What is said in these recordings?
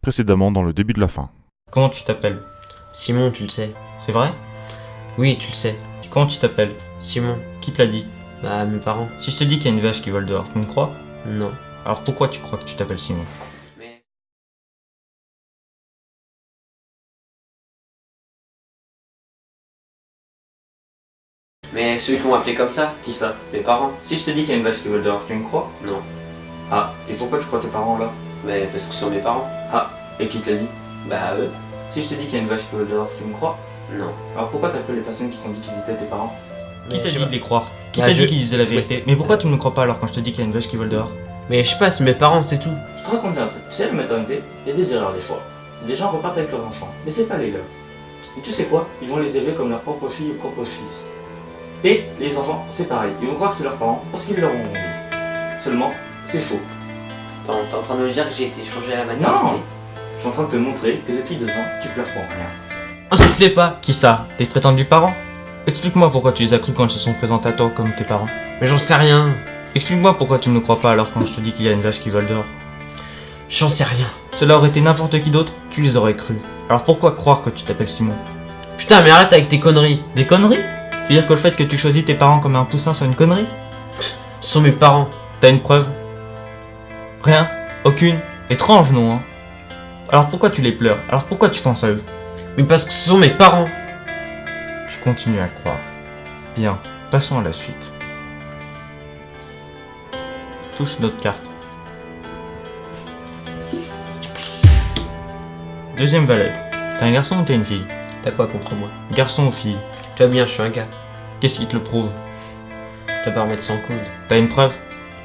précédemment dans le début de la fin. Comment tu t'appelles? Simon, tu le sais. C'est vrai? Oui, tu le sais. Comment tu t'appelles? Simon. Qui te l'a dit? Bah, mes parents. Si je te dis qu'il y a une vache qui vole dehors, tu me crois? Non. Alors pourquoi tu crois que tu t'appelles Simon? Mais ceux qui m'ont appelé comme ça, Qui ça? mes parents. Si je te dis qu'il y a une vache qui vole dehors, tu me crois? Non. Ah, et pourquoi tu crois tes parents là? Mais parce que ce sont mes parents. Ah, et qui te l'a dit? Bah, eux. Si je te dis qu'il y a une vache qui vole dehors, tu me crois? Non. Alors pourquoi t'as cru les personnes qui t'ont dit qu'ils étaient tes parents? Qui Mais t'a je sais dit pas. de les croire? Qui Bah, t'a je- dit qu'ils disaient la vérité? Mais pourquoi tu ne me crois pas alors quand je te dis qu'il y a une vache qui vole dehors? Mais je sais pas, c'est mes parents, c'est tout. Je te raconte un truc. Tu sais, la maternité, il y a des erreurs des fois. Des gens repartent avec leurs enfants, mais c'est pas les leurs. Et tu sais quoi? Ils vont les élever comme leur propre fille ou propre fils. Et les enfants, c'est pareil. Ils vont croire que c'est leurs parents parce qu'ils leur ont dit. Seulement, c'est faux. T'es en train de me dire que j'ai été changé à la maternité? Non. Je suis en train de te montrer que depuis 2 ans, tu pleures pour rien. Insulte-les pas. Qui ça? Tes prétendus parents? Explique-moi pourquoi tu les as crus quand ils se sont présentés à toi comme tes parents. Mais j'en sais rien. Explique-moi pourquoi tu ne me crois pas alors quand je te dis qu'il y a une vache qui vole dehors. J'en sais rien. Cela aurait été n'importe qui d'autre, tu les aurais crus. Alors pourquoi croire que tu t'appelles Simon? Putain, mais arrête avec tes conneries. Des conneries? Tu veux dire que le fait que tu choisis tes parents comme un poussin soit une connerie? Ce sont mes parents. T'as une preuve? Rien? Aucune? Étrange, non, hein? Alors pourquoi tu les pleures? Alors pourquoi tu penses à eux? Mais parce que ce sont mes parents. Je continue à le croire. Bien, passons à la suite. Touche notre carte. Deuxième valet. T'es un garçon ou t'es une fille? T'as quoi contre moi? Garçon ou fille? Tu vois bien, je suis un gars. Qu'est-ce qui te le prouve? Tu vas pas remettre ça en cause. T'as une preuve?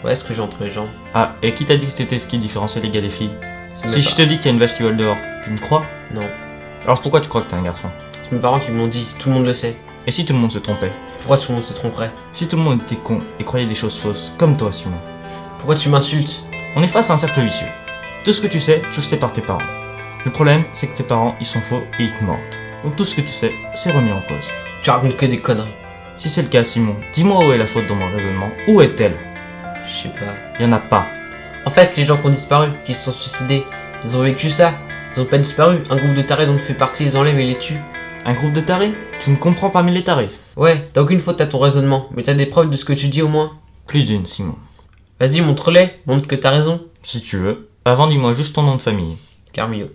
Ouais, ce que j'ai entre les jambes. Ah, et qui t'a dit que c'était ce qui différenciait les gars des filles? C'est mes Si je te dis qu'il y a une vache qui vole dehors, tu me crois? Non. Alors pourquoi tu crois que t'es un garçon? C'est mes parents qui me l'ont dit. Tout le monde le sait. Et si tout le monde se trompait? Pourquoi tout le monde se tromperait? Si tout le monde était con et croyait des choses fausses, comme toi Simon? Pourquoi tu m'insultes? On est face à un cercle vicieux. Tout ce que tu sais, tu le sais par tes parents. Le problème, c'est que tes parents, ils sont faux et ils te mentent. Donc tout ce que tu sais, c'est remis en cause. Tu racontes que des conneries. Si c'est le cas, Simon, dis-moi où est la faute dans mon raisonnement. Où est-elle? Je sais pas. Il y en a pas. En fait, les gens qui ont disparu, qui se sont suicidés, ils ont vécu ça. Ils ont pas disparu. Un groupe de tarés dont tu fais partie les enlève et les tue. Un groupe de tarés? Tu me comprends parmi les tarés? Ouais, t'as aucune faute à ton raisonnement, mais t'as des preuves de ce que tu dis au moins. Plus d'une, Simon. Vas-y, montre-les. Montre que t'as raison. Si tu veux. Avant, dis-moi juste ton nom de famille. Carmillo.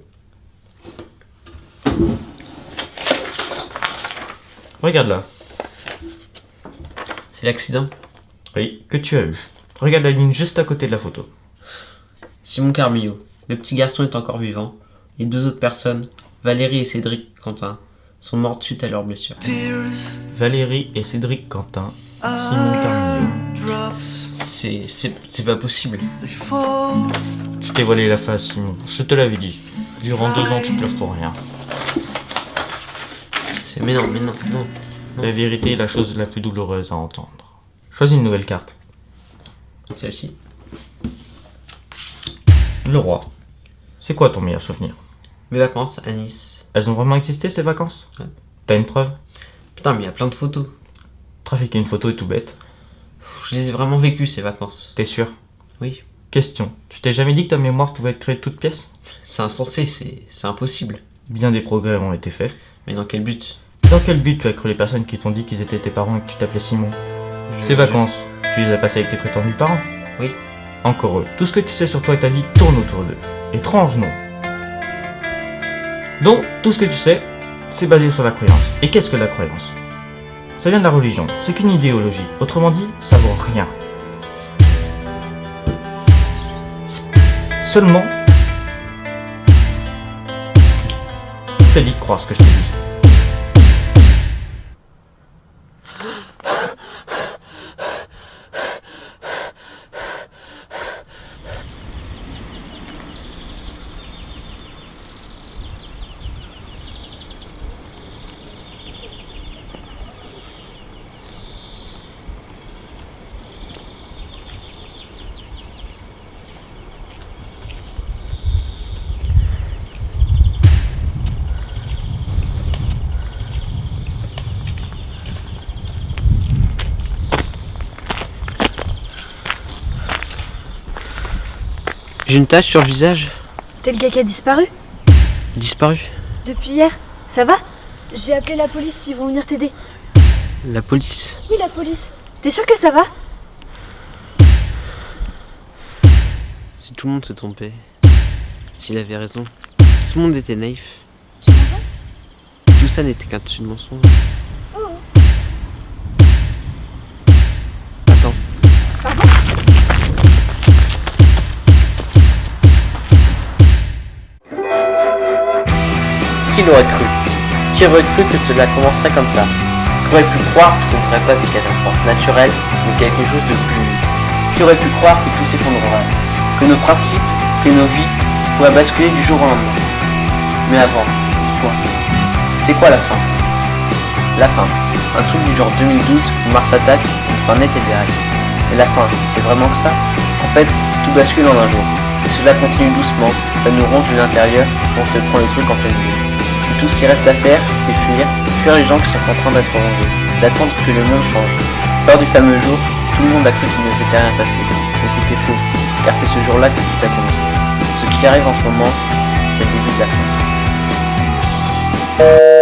Regarde là. C'est l'accident. Oui, que tu as eu. Regarde la ligne juste à côté de la photo. Simon Carmillo. Le petit garçon est encore vivant. Les 2 autres personnes, Valérie et Cédric Quentin, sont morts suite à leurs blessures. Valérie et Cédric Quentin. Simon Carmillo. C'est pas possible. Je t'ai voilé la face, Simon. Je te l'avais dit. Durant 2 ans, tu pleures pour rien. Mais non. La vérité est la chose la plus douloureuse à entendre. Choisis une nouvelle carte. Celle-ci. Le roi. C'est quoi ton meilleur souvenir? Mes vacances à Nice. Elles ont vraiment existé ces vacances? Ouais. T'as une preuve? Putain, mais il y a plein de photos. Trafiquer une photo est tout bête. Je les ai vraiment vécues ces vacances. T'es sûr? Oui. Question. Tu t'es jamais dit que ta mémoire pouvait être créée de toutes pièces? C'est insensé, c'est impossible. Bien des progrès ont été faits. Mais dans quel but? Dans quel but tu as cru les personnes qui t'ont dit qu'ils étaient tes parents et que tu t'appelais Simon? Ces vacances, tu les as passées avec tes prétendus parents? Oui. Encore eux. Tout ce que tu sais sur toi et ta vie tourne autour d'eux. Étrange, non? Donc, tout ce que tu sais, c'est basé sur la croyance. Et qu'est-ce que la croyance? Ça vient de la religion. C'est qu'une idéologie. Autrement dit, ça vaut rien. Seulement, qui t'a dit de croire ce que je t'ai dit? J'ai une tache sur le visage. T'es le gars qui a disparu? Disparu? Depuis hier. Ça va? J'ai appelé la police, ils vont venir t'aider. La police? Oui, la police. T'es sûr que ça va? Si tout le monde se trompait, s'il avait raison, si tout le monde était naïf, Tu m'entends? tout ça n'était qu'un dessus de mensonge. Oh. Attends. Pardon? Qui l'aurait cru? Qui aurait cru que cela commencerait comme ça? Qui aurait pu croire que ce ne serait pas une catastrophe naturelle, mais quelque chose de plus... Qui aurait pu croire que tout s'effondrerait? Que nos principes, que nos vies pourraient basculer du jour au lendemain? Mais avant, c'est quoi? C'est quoi la fin? La fin, un truc du genre 2012 où Mars attaque, une fin nette et directe. Et la fin, c'est vraiment que ça? En fait, tout bascule en un jour. Et cela continue doucement, ça nous ronge de l'intérieur, on se prend les trucs en pleine vue. Et tout ce qui reste à faire, c'est fuir les gens qui sont en train d'être rongés, d'attendre que le monde change. Lors du fameux jour, tout le monde a cru qu'il ne s'était rien passé. Mais c'était faux, car c'est ce jour-là que tout a commencé. Ce qui arrive en ce moment, c'est le début de la fin.